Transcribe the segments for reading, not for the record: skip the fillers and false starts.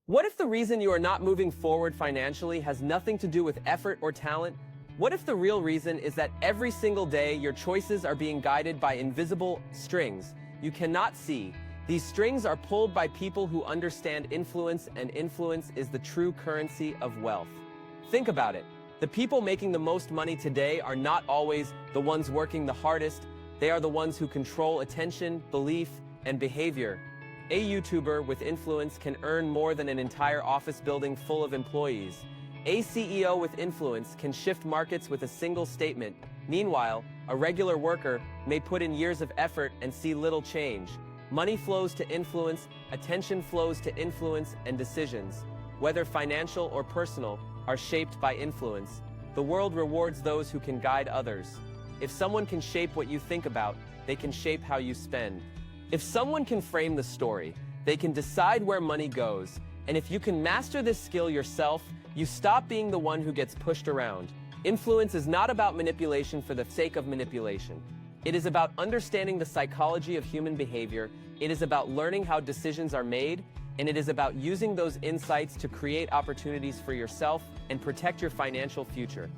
What if the reason you are not moving forward financially has nothing to do with effort or talent? What if the real reason is that every single day your choices are being guided by invisible strings you cannot see? These strings are pulled by people who understand influence, and influence is the true currency of wealth. Think about it. The people making the most money today are not always the ones working the hardest. They are the ones who control attention, belief, and behavior. A YouTuber with influence can earn more than an entire office building full of employees. A CEO with influence can shift markets with a single statement. Meanwhile, a regular worker may put in years of effort and see little change. Money flows to influence, attention flows to influence, and decisions, whether financial or personal, are shaped by influence. The world rewards those who can guide others. If someone can shape what you think about, they can shape how you spend. If someone can frame the story, they can decide where money goes. And if you can master this skill yourself, you stop being the one who gets pushed around. Influence is not about manipulation for the sake of manipulation. It is about understanding the psychology of human behavior. It is about learning how decisions are made, and it is about using those insights to create opportunities for yourself and protect your financial future.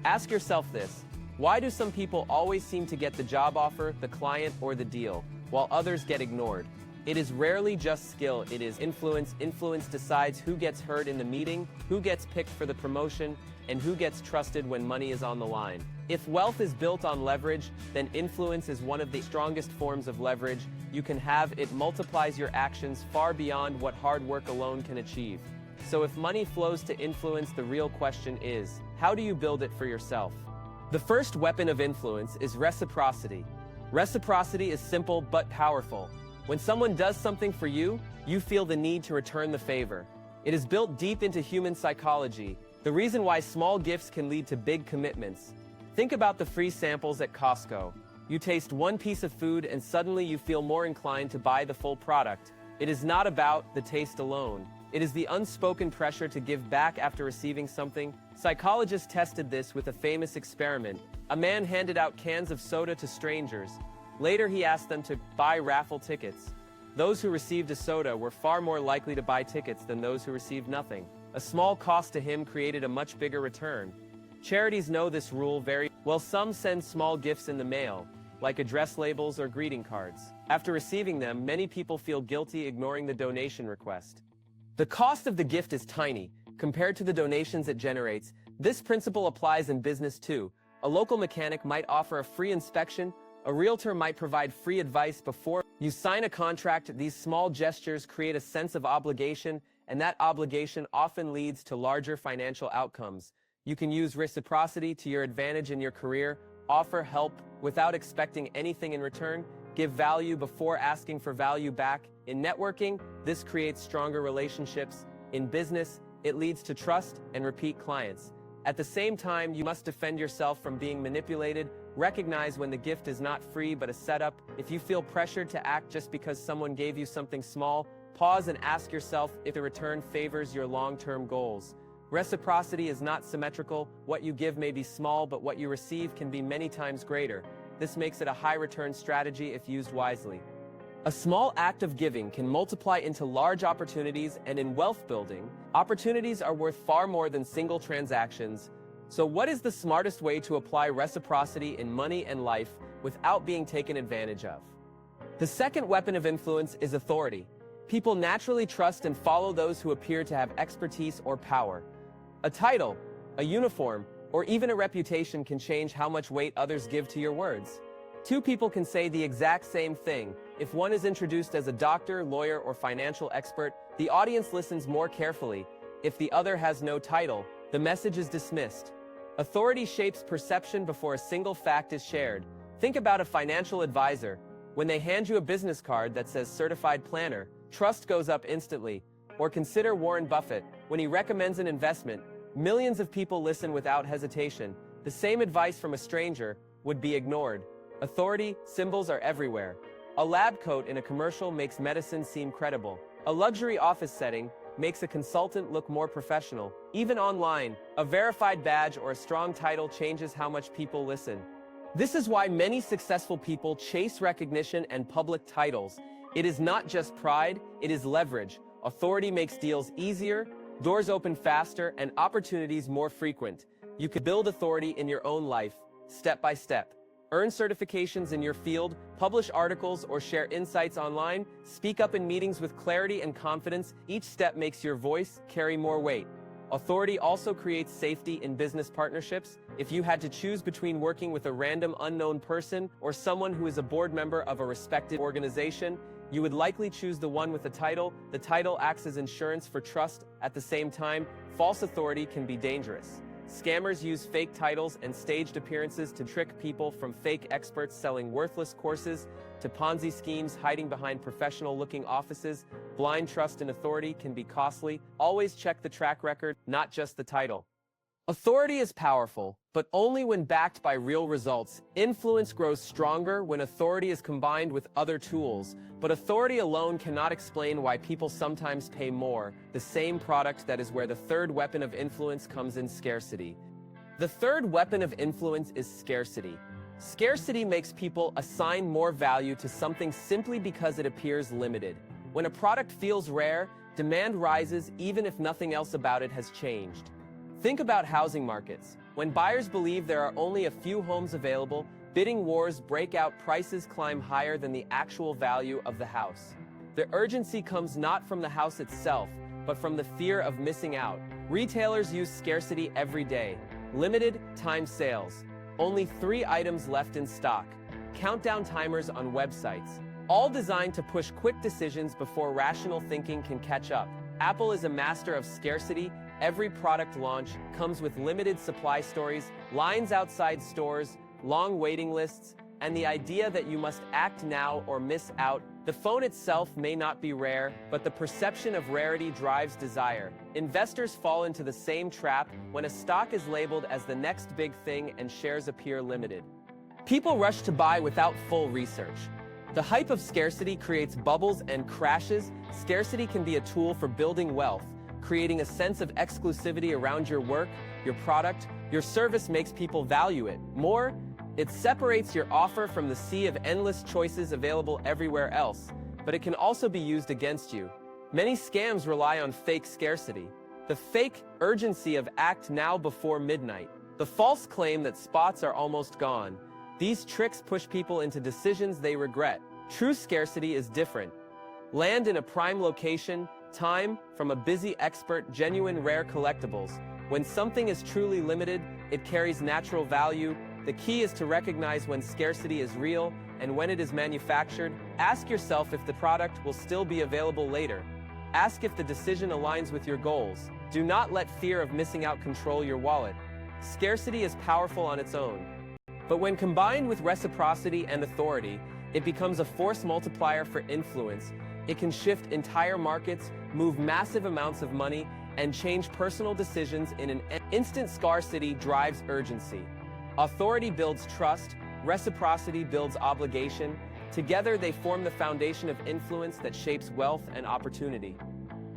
Ask yourself this: why do some people always seem to get the job offer, the client, or the deal, while others get ignored? It is rarely just skill, it is influence. Influence decides who gets heard in the meeting, who gets picked for the promotion, and who gets trusted when money is on the line. If wealth is built on leverage, then influence is one of the strongest forms of leverage you can have. It multiplies your actions far beyond what hard work alone can achieve. So if money flows to influence, the real question is, how do you build it for yourself? The first weapon of influence is reciprocity. Reciprocity is simple but powerful. When someone does something for you, you feel the need to return the favor. It is built deep into human psychology, the reason why small gifts can lead to big commitments. Think about the free samples at Costco. You taste one piece of food and suddenly you feel more inclined to buy the full product. It is not about the taste alone. It is the unspoken pressure to give back after receiving something. Psychologists tested this with a famous experiment. A man handed out cans of soda to strangers. Later he asked them to buy raffle tickets. Those who received a soda were far more likely to buy tickets than those who received nothing. A small cost to him created a much bigger return. Charities know this rule very well. Some send small gifts in the mail, like address labels or greeting cards. After receiving them, many people feel guilty ignoring the donation request. The cost of the gift is tiny compared to the donations it generates. This principle applies in business too. A local mechanic might offer a free inspection. A realtor might provide free advice before you sign a contract. These small gestures create a sense of obligation, and that obligation often leads to larger financial outcomes. You can use reciprocity to your advantage in your career. Offer help without expecting anything in return. Give value before asking for value back. In networking, this creates stronger relationships. In business, it leads to trust and repeat clients. At the same time, you must defend yourself from being manipulated. Recognize when the gift is not free but a setup. If you feel pressured to act just because someone gave you something small, pause and ask yourself if the return favors your long-term goals. Reciprocity is not symmetrical. What you give may be small, but what you receive can be many times greater. This makes it a high-return strategy if used wisely. A small act of giving can multiply into large opportunities, and in wealth building, opportunities are worth far more than single transactions. So what is the smartest way to apply reciprocity in money and life without being taken advantage of? The second weapon of influence is authority. People naturally trust and follow those who appear to have expertise or power. A title, a uniform, or even a reputation can change how much weight others give to your words. Two people can say the exact same thing. If one is introduced as a doctor, lawyer, or financial expert, the audience listens more carefully. If the other has no title, the message is dismissed. Authority shapes perception before a single fact is shared. Think about a financial advisor. When they hand you a business card that says certified planner, trust goes up instantly. Or consider Warren Buffett. When he recommends an investment, millions of people listen without hesitation. The same advice from a stranger would be ignored. Authority symbols are everywhere. A lab coat in a commercial makes medicine seem credible. A luxury office setting makes a consultant look more professional. Even online, a verified badge or a strong title changes how much people listen. This is why many successful people chase recognition and public titles. It is not just pride, it is leverage. Authority makes deals easier, doors open faster, and opportunities more frequent. You could build authority in your own life, step by step. Earn certifications in your field, publish articles, or share insights online. Speak up in meetings with clarity and confidence. Each step makes your voice carry more weight. Authority also creates safety in business partnerships. If you had to choose between working with a random unknown person or someone who is a board member of a respected organization, you would likely choose the one with the title. The title acts as insurance for trust. At the same time, false authority can be dangerous. Scammers use fake titles and staged appearances to trick people, from fake experts selling worthless courses to Ponzi schemes hiding behind professional-looking offices. Blind trust in authority can be costly. Always check the track record, not just the title. Authority is powerful, but only when backed by real results. Influence grows stronger when authority is combined with other tools, but authority alone cannot explain why people sometimes pay more. The same product. That is where the third weapon of influence comes in: scarcity. The third weapon of influence is scarcity. Scarcity makes people assign more value to something simply because it appears limited. When a product feels rare, demand rises even if nothing else about it has changed. Think about housing markets. When buyers believe there are only a few homes available, bidding wars break out, prices climb higher than the actual value of the house. The urgency comes not from the house itself, but from the fear of missing out. Retailers use scarcity every day. Limited time sales. Only 3 items left in stock. Countdown timers on websites. All designed to push quick decisions before rational thinking can catch up. Apple is a master of scarcity. Every product launch comes with limited supply stories, lines outside stores, long waiting lists, and the idea that you must act now or miss out. The phone itself may not be rare, but the perception of rarity drives desire. Investors fall into the same trap when a stock is labeled as the next big thing and shares appear limited. People rush to buy without full research. The hype of scarcity creates bubbles and crashes. Scarcity can be a tool for building wealth, creating a sense of exclusivity around your work, your product, your service. Makes people value it more. It separates your offer from the sea of endless choices available everywhere else, but it can also be used against you. Many scams rely on fake scarcity. The fake urgency of act now before midnight. The false claim that spots are almost gone. These tricks push people into decisions they regret. True scarcity is different. Land in a prime location, time from a busy expert, genuine rare collectibles. When something is truly limited, it carries natural value. The key is to recognize when scarcity is real and when it is manufactured. Ask yourself if the product will still be available later. Ask if the decision aligns with your goals. Do not let fear of missing out control your wallet. Scarcity is powerful on its own, but when combined with reciprocity and authority, it becomes a force multiplier for influence. It can shift entire markets, move massive amounts of money, and change personal decisions in an instant. Scarcity drives urgency. Authority builds trust. Reciprocity builds obligation. Together, they form the foundation of influence that shapes wealth and opportunity.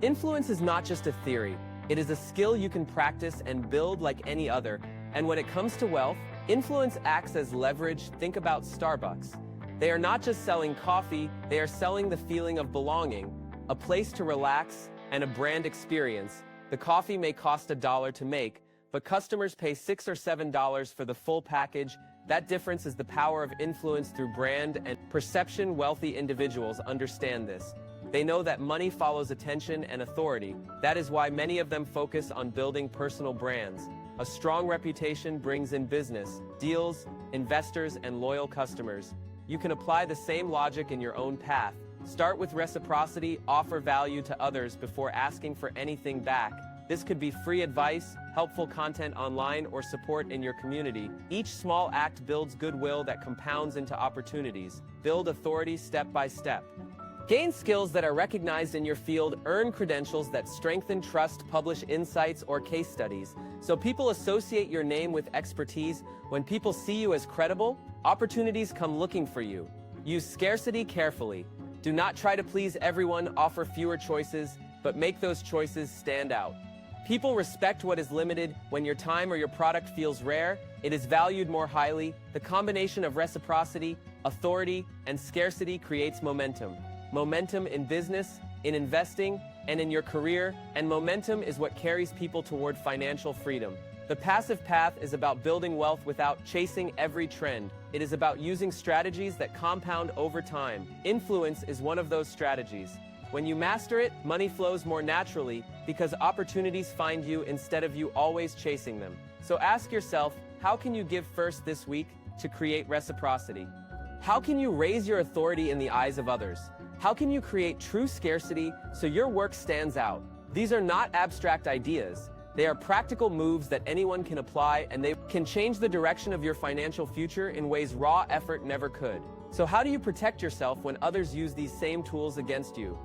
Influence is not just a theory. It is a skill you can practice and build like any other. And when it comes to wealth, influence acts as leverage. Think about Starbucks. They are not just selling coffee, they are selling the feeling of belonging, a place to relax, and a brand experience. The coffee may cost $1 to make, but customers pay $6 or $7 for the full package. That difference is the power of influence through brand and perception. Wealthy individuals understand this. They know that money follows attention and authority. That is why many of them focus on building personal brands. A strong reputation brings in business, deals, investors, and loyal customers. You can apply the same logic in your own path. Start with reciprocity. Offer value to others before asking for anything back. This could be free advice, helpful content online, or support in your community. Each small act builds goodwill that compounds into opportunities. Build authority step by step. Gain skills that are recognized in your field. Earn credentials that strengthen trust. Publish insights or case studies, so people associate your name with expertise. When people see you as credible, opportunities come looking for you. Use scarcity carefully. Do not try to please everyone. Offer fewer choices, but make those choices stand out. People respect what is limited. When your time or your product feels rare, it is valued more highly. The combination of reciprocity, authority, and scarcity creates momentum. Momentum in business, in investing, and in your career, and momentum is what carries people toward financial freedom. The passive path is about building wealth without chasing every trend. It is about using strategies that compound over time. Influence is one of those strategies. When you master it, money flows more naturally because opportunities find you instead of you always chasing them. So ask yourself, how can you give first this week to create reciprocity? How can you raise your authority in the eyes of others? How can you create true scarcity so your work stands out? These are not abstract ideas. They are practical moves that anyone can apply, and they can change the direction of your financial future in ways raw effort never could. So how do you protect yourself when others use these same tools against you?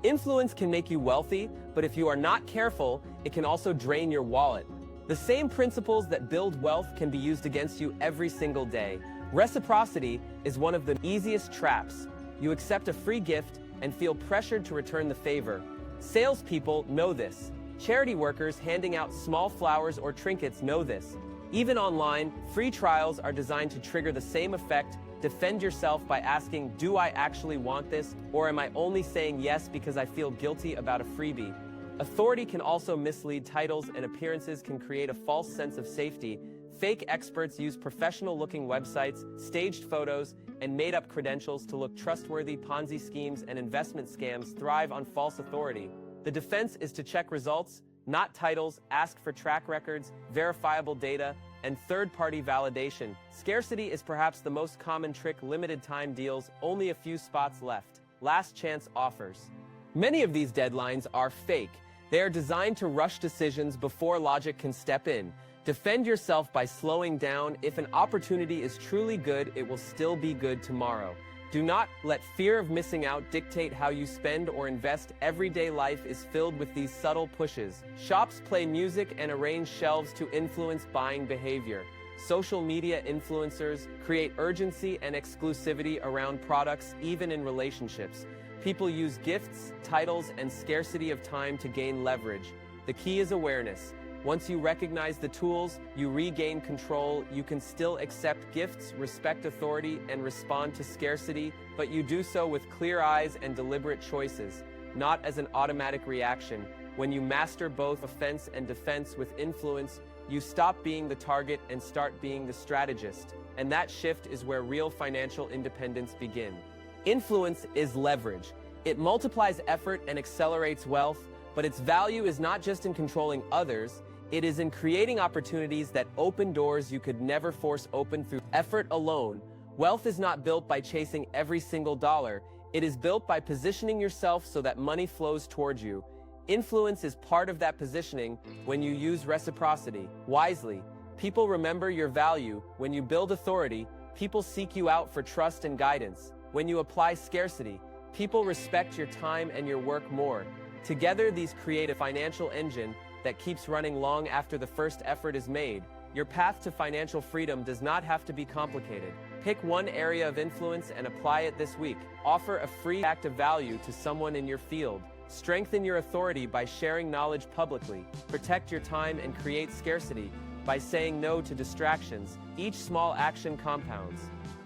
Influence can make you wealthy, but if you are not careful, it can also drain your wallet. The same principles that build wealth can be used against you every single day. Reciprocity is one of the easiest traps. You accept a free gift and feel pressured to return the favor. Salespeople know this. Charity workers handing out small flowers or trinkets know this. Even online, free trials are designed to trigger the same effect. Defend yourself by asking, do I actually want this, or am I only saying yes because I feel guilty about a freebie? Authority can also mislead. Titles and appearances can create a false sense of safety. Fake experts use professional-looking websites, staged photos, and made-up credentials to look trustworthy. Ponzi schemes and investment scams thrive on false authority. The defense is to check results, not titles. Ask for track records, verifiable data, and third-party validation. Scarcity is perhaps the most common trick. Limited time deals, only a few spots left. Last chance offers. Many of these deadlines are fake. They are designed to rush decisions before logic can step in. Defend yourself by slowing down. If an opportunity is truly good, it will still be good tomorrow. Do not let fear of missing out dictate how you spend or invest. Everyday life is filled with these subtle pushes. Shops play music and arrange shelves to influence buying behavior. Social media influencers create urgency and exclusivity around products, even in relationships. People use gifts, titles, and scarcity of time to gain leverage. The key is awareness. Once you recognize the tools, you regain control. You can still accept gifts, respect authority, and respond to scarcity, but you do so with clear eyes and deliberate choices, not as an automatic reaction. When you master both offense and defense with influence, you stop being the target and start being the strategist. And that shift is where real financial independence begins. Influence is leverage. It multiplies effort and accelerates wealth, but its value is not just in controlling others. It is in creating opportunities that open doors you could never force open through effort alone. Wealth is not built by chasing every single dollar. It is built by positioning yourself so that money flows towards you. Influence is part of that positioning. When you use reciprocity wisely, people remember your value. When you build authority, people seek you out for trust and guidance. When you apply scarcity, people respect your time and your work more. Together, these create a financial engine that keeps running long after the first effort is made. Your path to financial freedom does not have to be complicated. Pick one area of influence and apply it this week. Offer a free act of value to someone in your field. Strengthen your authority by sharing knowledge publicly. Protect your time and create scarcity by saying no to distractions. Each small action compounds.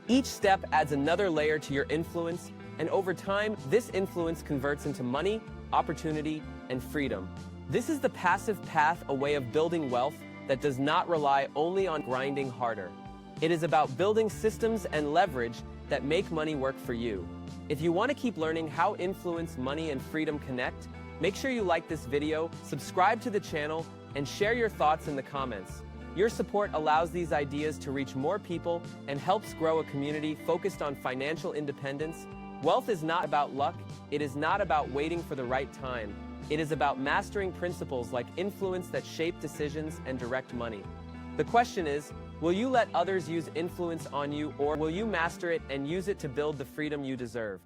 Each step adds another layer to your influence, and over time, this influence converts into money, opportunity, and freedom. This is the passive path, a way of building wealth that does not rely only on grinding harder. It is about building systems and leverage that make money work for you. If you want to keep learning how influence, money, and freedom connect, make sure you like this video, subscribe to the channel, and share your thoughts in the comments. Your support allows these ideas to reach more people and helps grow a community focused on financial independence. Wealth is not about luck. It is not about waiting for the right time. It is about mastering principles like influence that shape decisions and direct money. The question is, will you let others use influence on you, or will you master it and use it to build the freedom you deserve?